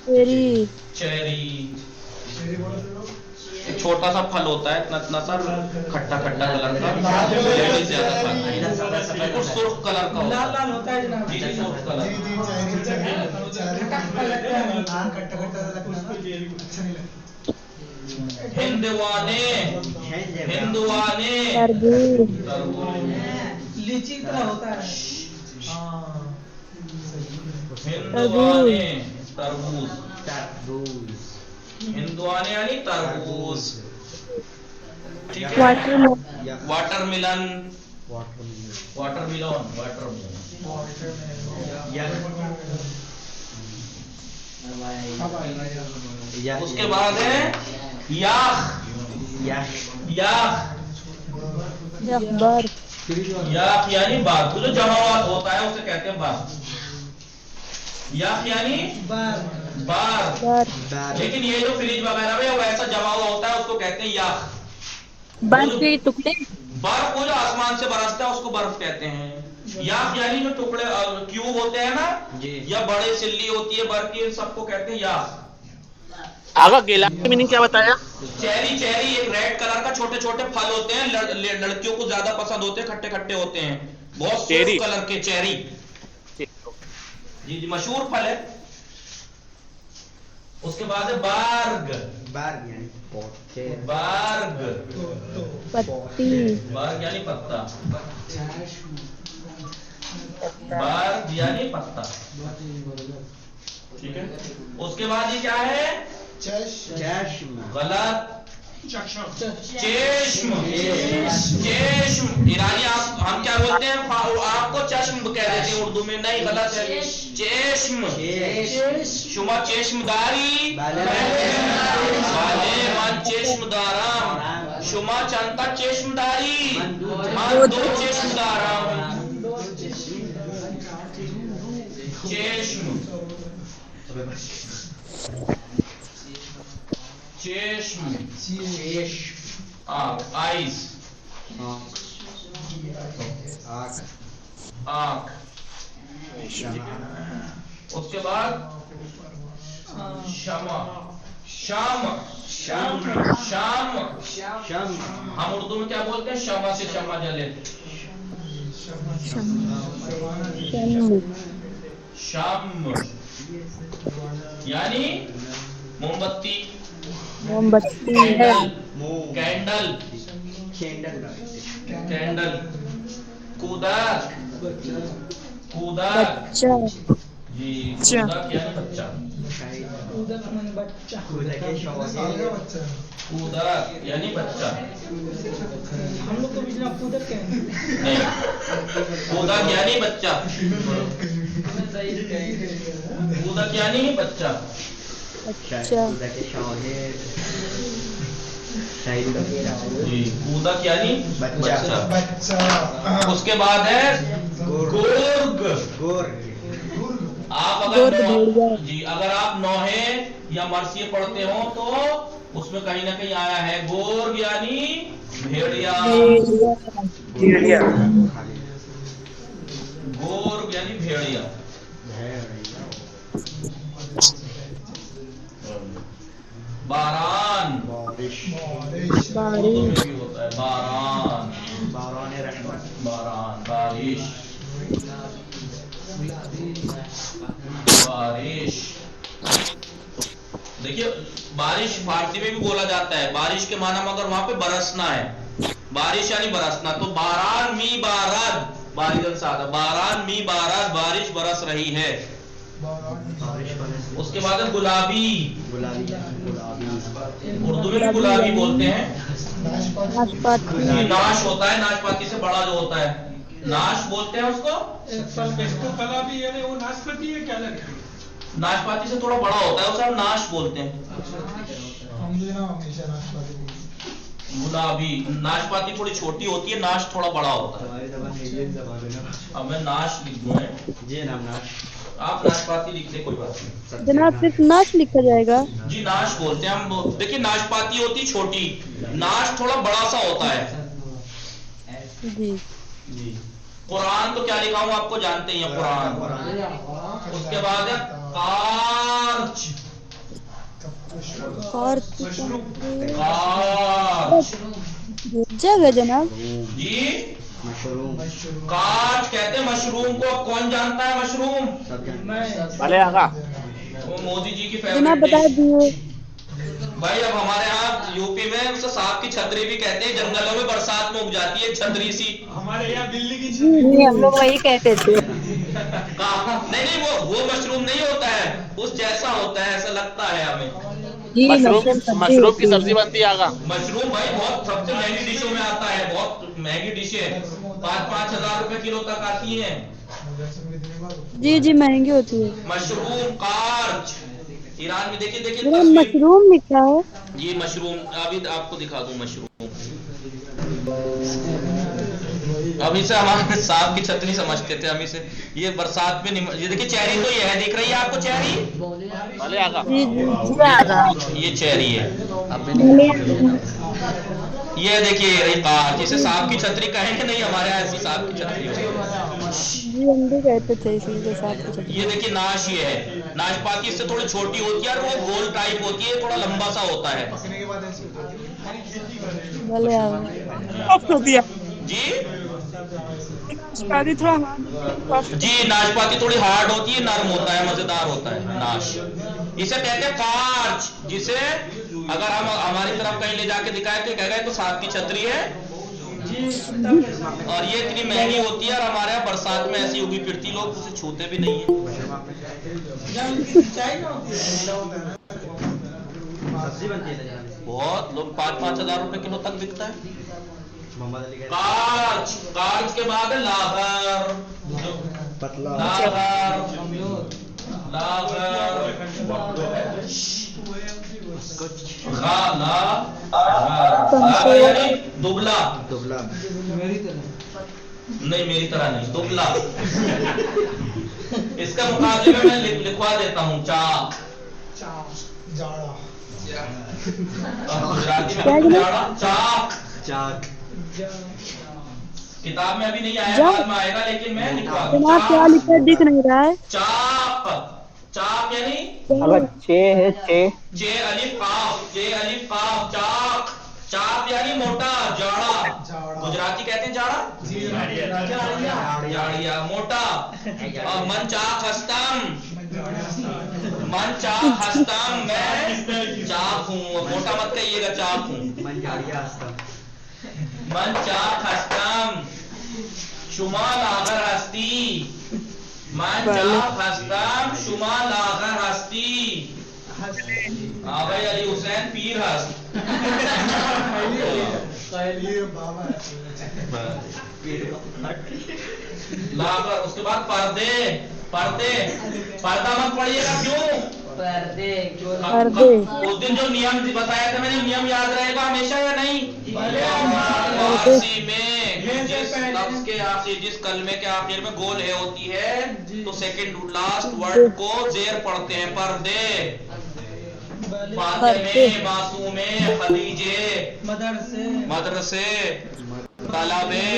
चेरी चेरी। एक छोटा सा फल होता है, इतना इतना सा, खट्टा खट्टा कलर का, चेरी ज्यादा खाते हैं, बिल्कुल सुर्ख कलर का होता है, होता है जनाब। जी जी सुर्ख कलर। हिंदवाने, हिंदवाने, तरबूज लीची की तरह होता है। हिंदवाने, तरबूज, हिंदवाने यानी तरबूज, ठीक है। वाटरमेलन, वाटरमेलन, उसके बाद है याख, याख, अखबार याख यानी बात, जो जमावट होता है उसे कहते हैं बात। याख यानी बार, लेकिन ये जो फ्रिज वगैरह में वैसा जमा हुआ होता है उसको कहते हैं याख। बर्फ के टुकड़े, बर्फ को जो आसमान से बरसता है उसको बर्फ कहते हैं। याख यानी जो टुकड़े क्यूब होते हैं ना, या बड़े सिल्ली होती है बर्फ की, सबको कहते हैं याख। आगा गिलास की मीनिंग क्या बताया? चेरी, चेरी एक रेड कलर का छोटे छोटे फल होते हैं, लड़कियों को ज्यादा पसंद होते हैं, खट्टे खट्टे होते हैं, बहुत सुर्ख कलर के चेरी। जी जी, मशहूर फल है। उसके बाद है बार्ग। बार्ग यानी बार्ग, पत्ती, बार्ग यानी पत्ता, बार्ग यानी पत्ता, ठीक है। उसके बाद ये क्या है? चश्म, गलत। चेश्म, चेश्म ईरानी आप हम क्या बोलते हैं? आपको चश्म कह देते हैं उर्दू में, नहीं, गलत है। चेश्म, शुमा चेश्मदारी, मन चेश्मदाराम, शुमा चंता चेश्मदारी, मन दो चेश्मदाराम। चेश्म, चेश्म, आँख, आइस, आँख। उसके बाद शमा, शाम, शाम, शाम, शम, हम उर्दू में क्या बोलते हैं? शमा से शमा जले, शम यानी मोमबत्ती, मोमबत्ती है, कैंडल, कैंडल, कैंडल। कूदक, कूदक बच्चा, जी, कूदक यानी बच्चा, कूदक यानी बच्चा। हम लोग तो बिना कूदक कहेंगे। नहीं, कूदक यानी बच्चा, कूदक यानी बच्चा। अच्छा, जी, कूदक यानी बच्चा। उसके बाद है गोर्ग। आप गोर्ग अगर भेड़िया, जी, अगर आप नौहे या मरसिए पढ़ते हो तो उसमें कहीं ना कहीं आया है गोर्ग यानी भेड़िया, भेड़िया, गोर्ग यानी भेड़िया। बारान, बारिश, उर्दू में भी होता है बारान, बारान, बारिश, बारिश। देखिए, बारिश फारसी में भी बोला जाता है। बारिश के माना मगर वहां पे बरसना है, बारिश यानी बरसना। तो बारान मी बारात, बारिश सादा, बारान मी बारात, बारिश बरस रही है। उसके बाद है गुलाबी, उर्दू में भी गुलाबी बोलते हैं। नाशपाती, ये नाश होता है, नाशपाती से बड़ा जो होता है नाश बोलते हैं उसको। इसको गुलाबी यानी वो नाशपाती है क्या अलग है? नाशपाती से थोड़ा बड़ा होता है, उसे हम नाश बोलते हैं। गुलाबी, नाशपाती थोड़ी छोटी होती है, नाश थोड़ा बड़ा होता है। अब मैं नाश लिख दूं, आप नाशपाती लिख दे, कोई बात नहीं। जनाब सिर्फ नाश लिखा जाएगा? जी, नाश बोलते हैं हम। देखिए, नाशपाती होती छोटी, नाश थोड़ा बड़ा सा होता है। जी, कुरान तो क्या लिखा हूं आपको जानते ही हैं, कुरान। उसके बाद है कार्च, कार्च, जगह जनाब, जी, काच कहते हैं मशरूम को। अब कौन जानता है मशरूम? भले आगा। वो मोदी जी की जनाब फेवरेट बता डिश। दिए। भाई, अब हमारे यहाँ यूपी में उसे सांप की छतरी भी कहते हैं। जंगलों में बरसात में उग जाती है छतरी सी। हमारे यहाँ दिल्ली की जी, हम लोग वही कहते थे। नहीं नहीं, वो मशरूम नहीं होता है, उस जैसा होता है, ऐसा लगता है हमें। जी, मशरूम की सब्जी बनती है आगा। मशरूम भाई बहुत सबसे महंगी डिशों में आता है, बहुत महंगी डिशें 5-5 हजार रुपए किलो तक आती हैं। जी जी, महंगी होती है। मशरूम कार्च, ईरान में देखिए देखिए जनाब तस्वीर। मशरूम लिखा है। ये मशरूम अभी आपको दिखा दूं। मशरूम अब इसे हमारे सांप की छतरी समझते थे हम इसे। ये बरसात में ये देखिए चेरी, तो ये है, दिख रही है आपको चेरी? भले आगा। जी जी, ये चेरी है। ये देखिए रही कार, जिसे सांप की छतरी कहेंगे नहीं, हमारे यहाँ ऐसी सांप की छतरी है। जी, हम भी कहते थे इसी के साथ। ये देखिए नाश, ये है नाशपाती, इससे थोड़ी छोटी होती है और वो गोल टाइप होती है, थोड़ा लंबा सा होता है। भले जी, नाशपाती थोड़ा जी, नाशपाती थोड़ी हार्ड होती है, नरम होता है, मजेदार होता है नाश। इसे कहते हैं कार्च, जिसे अगर हम हमारी तरफ कहीं ले जाके दिखाए तो कहेगा तो साथ की छतरी है, और ये इतनी महंगी होती है, और हमारे यहाँ बरसात में ऐसी उगी फिरती, लोग उसे छूते भी नहीं है। बहुत लोग 5-5 हजार रुपए किलो तक बिकता है। कार्च, कार्च के बाद लागर, दुबला, नहीं मेरी तरह नहीं, दुबला। इसका मुकाबले में मैं लिखवा देता हूँ चाक, गुजराती में जाड़ा, चाक। किताब में अभी नहीं आया, बाद में आएगा, लेकिन मैं लिखवा दूं। क्या लिखा दिख नहीं रहा है। चाप, चाप यानी अगर चे है चे अलिफ काफ, चाक। चाप यानी मोटा, जाड़ा, गुजराती कहते हैं जाड़ा, जाड़िया, मोटा। और मन चाक हस्तम, मैं चाक हूँ, मोटा मत कहिएगा, चाक हूँ। मन चाक हस्तम, शुमा लागर हस्ती, मन चाक हस्तम, शुमा लागर हस्ती। भाई अली हुसैन पीर हस्त। लागर, उसके बाद पर्दे, पर्दा मत पढ़िएगा, क्यों? उस दिन जो नियम बताया था मैंने, नियम याद रहेगा हमेशा या नहीं? फारसी में जिस लफ्ज के आखिर, जिस कलमे के आखिर में गोल है होती है, तो सेकंड लास्ट वर्ड को जेर पढ़ते हैं, पर्दे। में, मासूमे, खदीजे, मदरसे, तालाबे,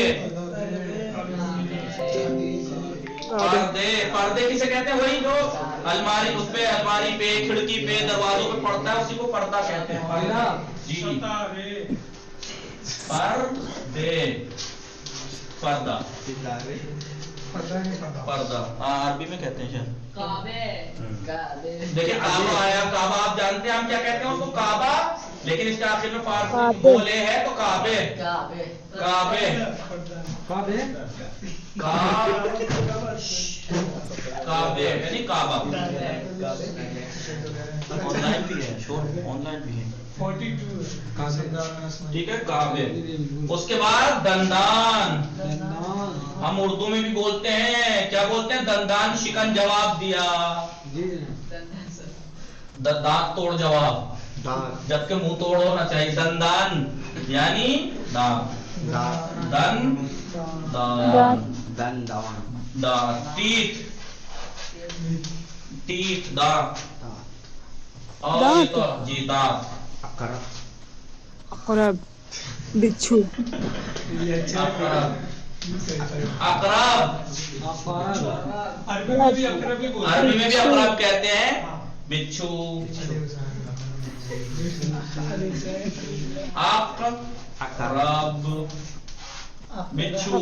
पर्दे किसे कहते हैं? वही जो अलमारी, उस पे, अलमारी पे, खिड़की पे, दरवाजों पे पड़ता है, उसी को पर्दा कहते हैं। जी, पर्दा, पर्दा, अरबी में कहते हैं देखिए काबा आया, काबा आप जानते हैं हम क्या कहते हैं उसको? काबा, लेकिन इसके आखिर में फारसी बोले है तो काबे, काबे यानी काबा। ऑनलाइन भी है, ऑनलाइन भी है, ठीक है, काबे। उसके बाद दंदान, हम उर्दू में भी बोलते हैं, क्या बोलते हैं? दंदान शिकन जवाब दिया, दांत तोड़ जवाब, जबकि मुंह तोड़ होना चाहिए। दंदान यानी दांत, टीथ, दांत, और ये तो जी दांत, अकरब, बिच्छू, अकरब, अरबी में भी अकरब कहते हैं, बिच्छू। अकरब, बिच्छू,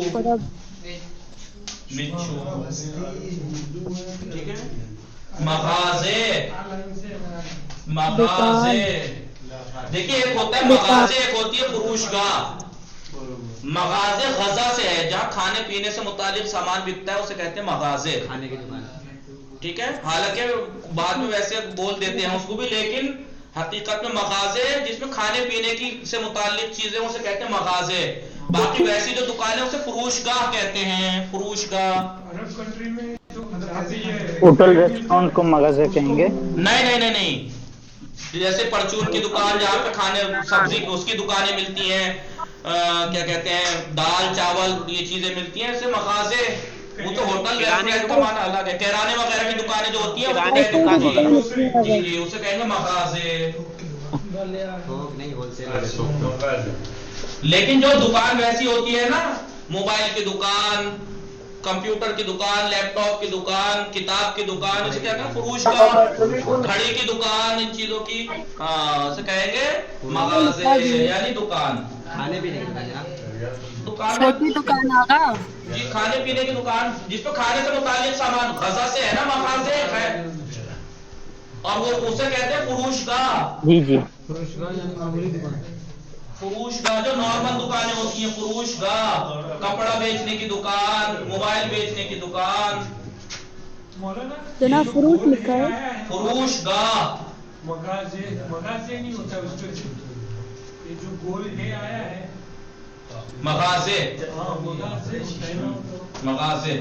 ठीक है। मगाजे, देखिए एक होता है मगाजे, एक होती है फुरूशगाह। मगाजे गजा से है, जहाँ खाने पीने से मुतालिक सामान बिकता है, उसे कहते हैं मगाजे, खाने की दुकान, ठीक है। हालांकि बाद में वैसे बोल देते हैं उसको भी, लेकिन हकीकत में मगाजे जिसमें खाने पीने की से मुतालिक चीजें, उसे कहते हैं मगाजे। बाकी वैसी जो दुकान है उसे फुरूशगाह कहते हैं, फुरूशगाह। अरब कंट्री में होटल रेस्टोरेंट को मगाजे कहेंगे? नहीं, जैसे परचून की दुकान, जहाँ पे खाने सब्जी उसकी दुकानें मिलती हैं, क्या कहते हैं, दाल चावल ये चीजें मिलती हैं, ऐसे मगाजे। वो तो होटल रेस्टोरेंट का माना अलग है। किराने वगैरह की दुकानें जो होती हैं, जी उसे कहेंगे मगाजे। लेकिन जो दुकान वैसी होती है ना, मोबाइल की दुकान, कंप्यूटर की दुकान, लैपटॉप की दुकान, किताब की दुकान, उसे क्या कहते हैं? फुरूशगाह। घड़ी की दुकान, इन चीजों की, हाँ, उसे कहेंगे मगाजे यानी दुकान। खाने पीने की दुकान, दुकान छोटी दुकान आगा। जी खाने पीने की दुकान जिसपे खाने से मुताल्लिक सामान गजा से है ना मखाजे है और वो उसे कहते हैं फुरूशगाह। जी जी। फुरूशगाह जो नॉर्मल दुकानें होती हैं, फुरूशगाह कपड़ा बेचने की दुकान, मोबाइल बेचने की दुकान। जनाब फ्रूट लिखा है। फुरूशगाह मगाजे नहीं होता उसके, ये जो गोल है आया है मगाजे, मगाजे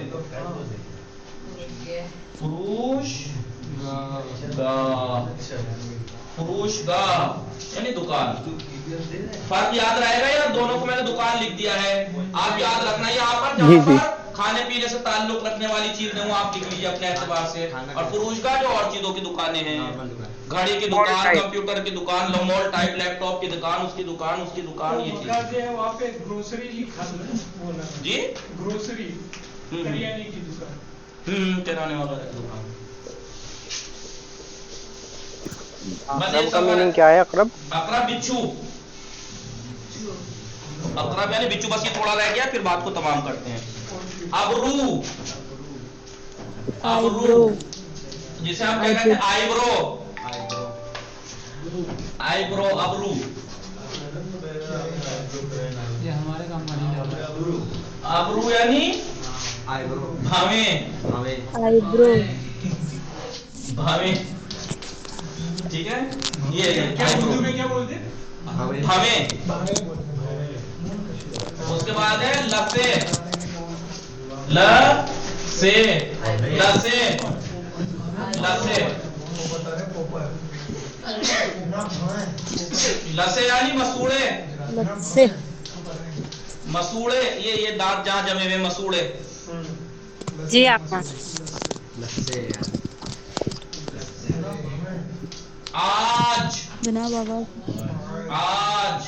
फुरूशगाह यानी दुकान। फर्क याद रहेगा या दोनों को मैंने दुकान लिख दिया है, आप याद रखना। यहाँ पर जहाँ पर खाने पीने से ताल्लुक रखने वाली चीजें वो आप लिख लीजिए अपने एतबार से। और फुरूशगाह जो और चीजों की दुकानें हैं, घड़ी की दुकान, कंप्यूटर की दुकान, लमोल टाइप लैपटॉप की दुकान, उसकी दुकान, उसकी दुकान, ये चीज। वहाँ पे ग्रोसरी लिखा है जी, ग्रोसरी करियाने की दुकान, किराने वाला की दुकान। अकरब का मीनिंग क्या है? अकरब अकरब बिच्छू, अकरब यानी बिच्छू। बस ये थोड़ा रह गया, फिर बात को तमाम करते हैं। अबरू, अबरू जिसे हम क्या कहते हैं आईब्रो, आईब्रो अबरू। ये हमारे काम का नहीं है। अबरू यानी भावे, आईब्रो, भावे, ठीक है। ये क्या उर्दू में क्या बोलते हैं? भावे। उसके बाद है लसे, लसे, लसे, लसे, लसे यानी मसूड़े, लस्से, मसूड़े। ये दांत जहाँ जमे हुए मसूड़े। जी आका। आज, जनाब आवाज। आज,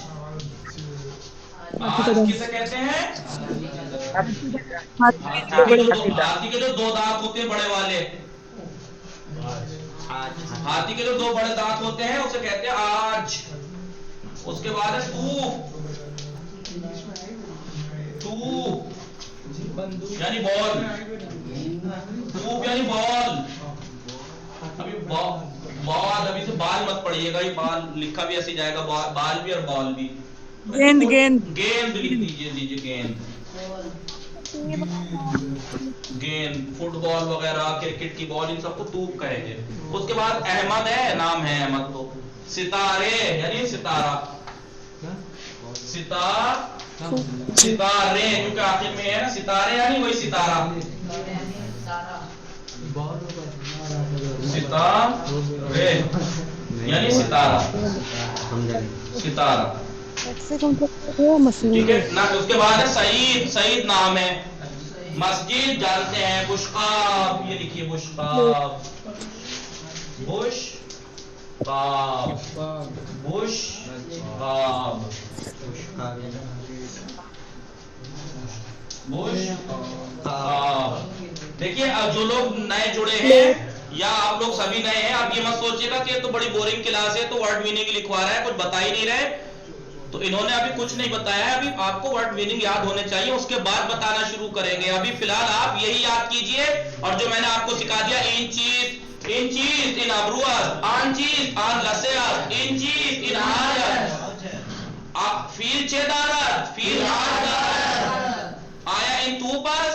आज किसे कहते हैं? हाथी के जो दो दांत होते हैं बड़े वाले, हाथी के जो दो बड़े दांत होते हैं उसे कहते हैं आज। उसके बाद है तूप, यानी बॉल, तूप यानी बॉल। अभी बॉल, अभी से बाल मत पढ़िएगा, ये बाल लिखा भी ऐसे जाएगा, बाल भी और बॉल भी। गेंद, गेंद, गेंद लिख दीजिए, गेंद, गेंद, फुटबॉल वगैरह, क्रिकेट की बॉल, इन सबको तूप कहेंगे। उसके बाद अहमद है, नाम है अहमद। तो सितारे यानी सितारा, सितारे क्योंकि आखिर में है ना, सितारे यानी वही सितारा, सितारे यानी सितारा, सितारा, ठीक है ना। उसके बाद है सईद, सईद नाम है। मस्जिद जानते हैं, बुशकाब, ये लिखिए बुशकाब, बुशकाब, बुशकाब, बुशकाब। देखिए अब जो लोग नए जुड़े हैं या आप लोग सभी नए हैं, आप ये मत सोचिएगा कि ये तो बड़ी बोरिंग क्लास है तो वर्ड मीनिंग लिखवा रहा है, कुछ बता ही नहीं रहे। तो इन्होंने अभी कुछ नहीं बताया है, अभी आपको वर्ड मीनिंग याद होने चाहिए, उसके बाद बताना शुरू करेंगे। अभी फिलहाल आप यही याद कीजिए, और जो मैंने आपको सिखा दिया, इंचीज, इंचीज इन अब्रुअस, आंचीज आन लसेअस, इंचीज इन आयत, फील चेदारत, फील आयत, आया इन तूपस,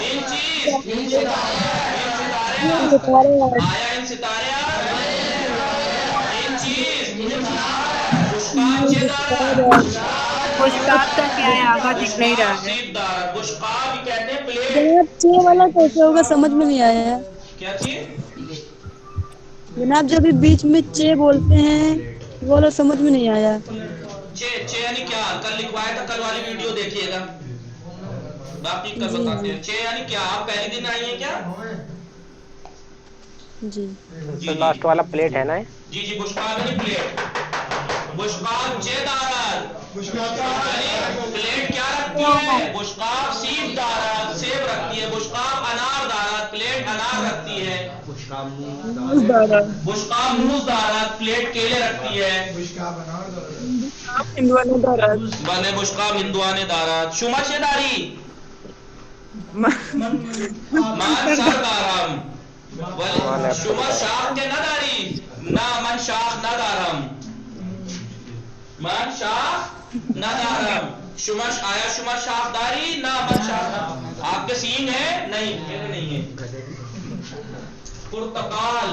इंचीज इन सितारे, आया इन सितारे, इंचीज इन बुशकाब का क्या है आगा, दिख नहीं रहा है। बुशकाब कहते हैं प्लेट। जनाब चे वाला कैसे होगा, समझ में नहीं आया। क्या चीज? जनाब जब भी बीच में चे बोलते हैं वो वाला समझ में नहीं आया। चे यानी क्या? कल लिखवाया था, कल वाली वीडियो देखिएगा, बाकी कल बताते हैं। चे यानी क्या? आप पहले दिन आई हैं क्या? जी लास्ट वाला प्लेट है ना? जी जी, बुशकाब यानी प्लेट, बुशकाब चेदार, प्लेट क्या रखती है? बुशकाब सीब दारत, सेब रखती है। बुशकाब अनार दारत, प्लेट अनार रखती है, दारा बुश्का मूज दारात, प्लेट केले रखती है, हिंदुआने दारा बने बुश्का हिंदुआने दारात, शुमा शेदारी मान सरदारम, बले शुमा शाख के नदारी ना मन शाख नदारम, मन शाख नदारम, शुमश आया शुमा शाखदारी ना मन शाख। आपके सीन है नहीं, मेरे नहीं है। पुर्तकाल,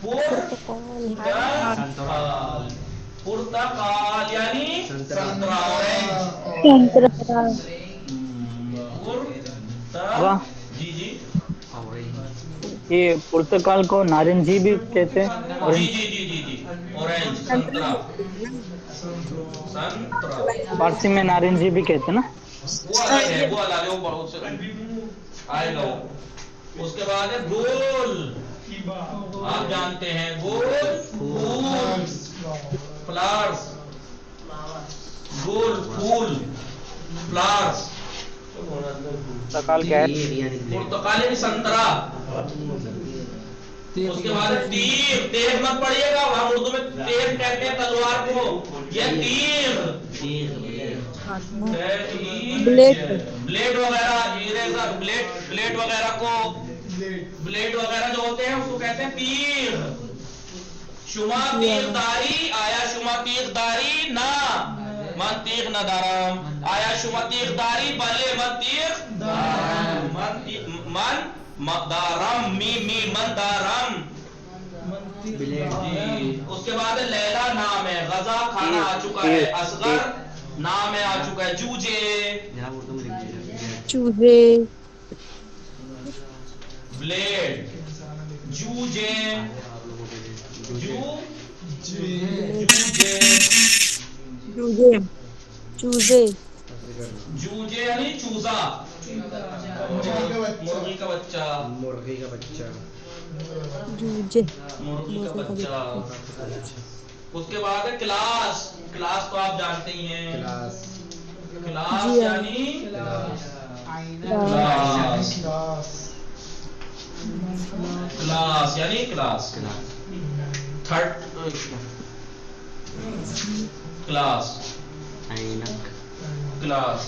पुर्तकाल, पुर्तकाल यानी संतरा, ऑरेंज। वाह। जी जी ये पुर्तगाल को नारंगी भी कहते हैं। जी जी जी जी जी ऑरेंज संतरा, संतरा फारसी में नारंगी भी कहते हैं ना। वो अलग है, वो अलग है, वो बहुत से आएगा वो। उसके बाद है गोल, आप जानते हैं गोल, फूल, फ्लावर्स, गोल फूल फ्लावर्स। पुर्तगाल क्या है? पुर्तगाल यानी संतरा। उसके बाद है तीर, तेज मत पड़िएगा, हम उर्दू में तेज कहते हैं तलवार को, ये तीर, ब्लेड वगैरह, इरेजर, ब्लेड वगैरह को, ब्लेड वगैरह जो होते हैं उसको कहते हैं तीर। शुमा तीरदारी, आया शुमा तीरदारी ना मन तीर न दाराम, आया शुमा तीरदारी बले मन तीर मन दारम, मी मन दारम। उसके बाद लैला नाम है, गजा खाना आ चुका है, असगर नाम है आ चुका है, जूजे, चूजे ब्लेड, जूजे, चूजे चूजे जूजे यानी चूजा, मुर्गी का बच्चा, जूजे मुर्गी का बच्चा। उसके बाद है क्लास, क्लास तो आप जानते ही हैं, क्लास यानी क्लास यानी क्लास, थर्ड क्लास, क्लास।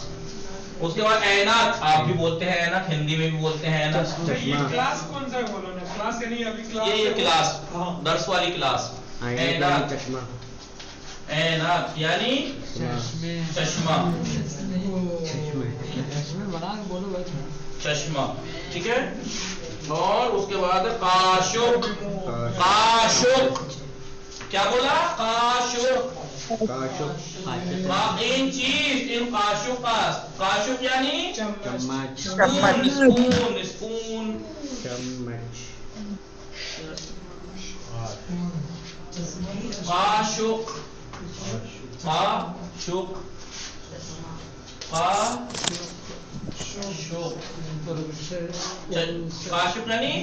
उसके बाद ऐनक, आप भी बोलते हैं ऐनक, हिंदी में भी बोलते हैं ऐनक। ये क्लास कौन सा बोलो ना, क्लास यानी अभी क्लास, ये क्लास दर्स वाली क्लास, ऐनक, ऐनक यानी चश्मा, चश्मा, ठीक है। और उसके बाद काशुक, काशुक क्या बोला, काशुक, इन चीज, इन काशुक का, काशुक यानी स्पून, स्पून, स्पून, काशुक, काशुक, काशुक यानी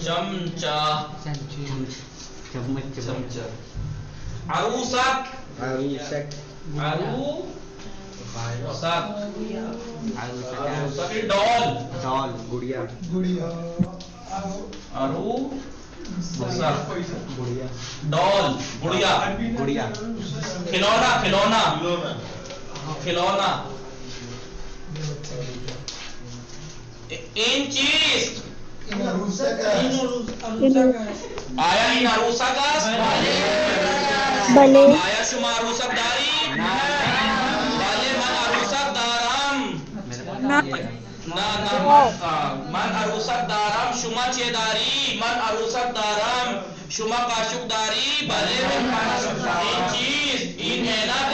चमचा, चमचा। अरूसक, अरूसक डॉल, गुड़िया, डॉल, गुड़िया, खिलौना, खिलौना, खिलौना। इन चीज आया इन अरूसा का बले आया शुमा अरूसक दारी बले मन अरूसक दाराम ना मन अरूसक दाराम शुमा चेदारी मन अरूसक दाराम शुमा काशुकदारी बले इन चीज इन ऐनक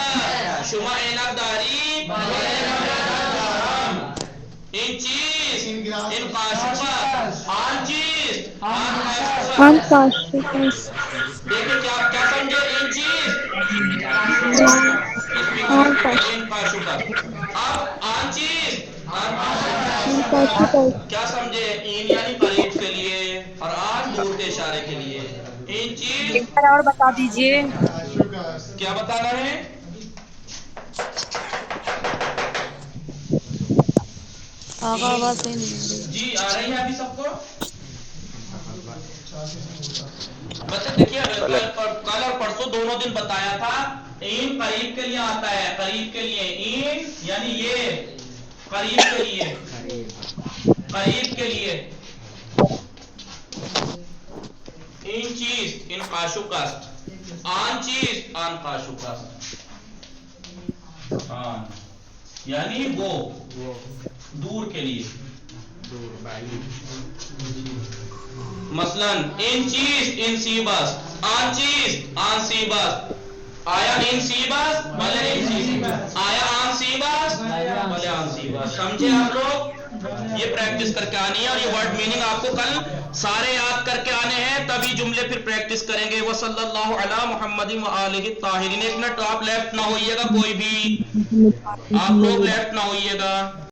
शुमा ऐनकदारी बले दाराम इन चीज इन काशुका आन चीज आन काशुका। देखिए क्या क्या समझे, इन चीज इन काशुका। अब आन चीज क्या समझे, इन यानी करीब के लिए और आन दूर के इशारे के लिए। इन चीज एक बार और बता दीजिए, क्या बताना है, आगा आवाज सही नहीं आ रही। जी आ रही है अभी सबको? बच्चे देखिए कल और परसों दोनों दिन बताया था, इन करीब के लिए आता है, करीब के लिए इन यानी ये करीब के लिए, करीब के लिए इन चीज इन काशुकस्त, आन चीज आन काशुकस्त, हाँ यानी वो दूर के लिए। मसलन इन चीज इन सीबस, आन चीज आन सीबस, आया इन सीबस भले इन सीबस, आया आन सीबस भले आन सीबस। समझे आप लोग? ये प्रैक्टिस करके आनी है और ये वर्ड मीनिंग आपको कल सारे याद करके आने हैं, तभी जुमले फिर प्रैक्टिस करेंगे। वो सल्लल्लाहु अला मुहम्मदिन व आलिहि ताहिरीन। एक मिनट आप लेफ्ट ना होइएगा, कोई भी आप लोग लेफ्ट ना होइएगा।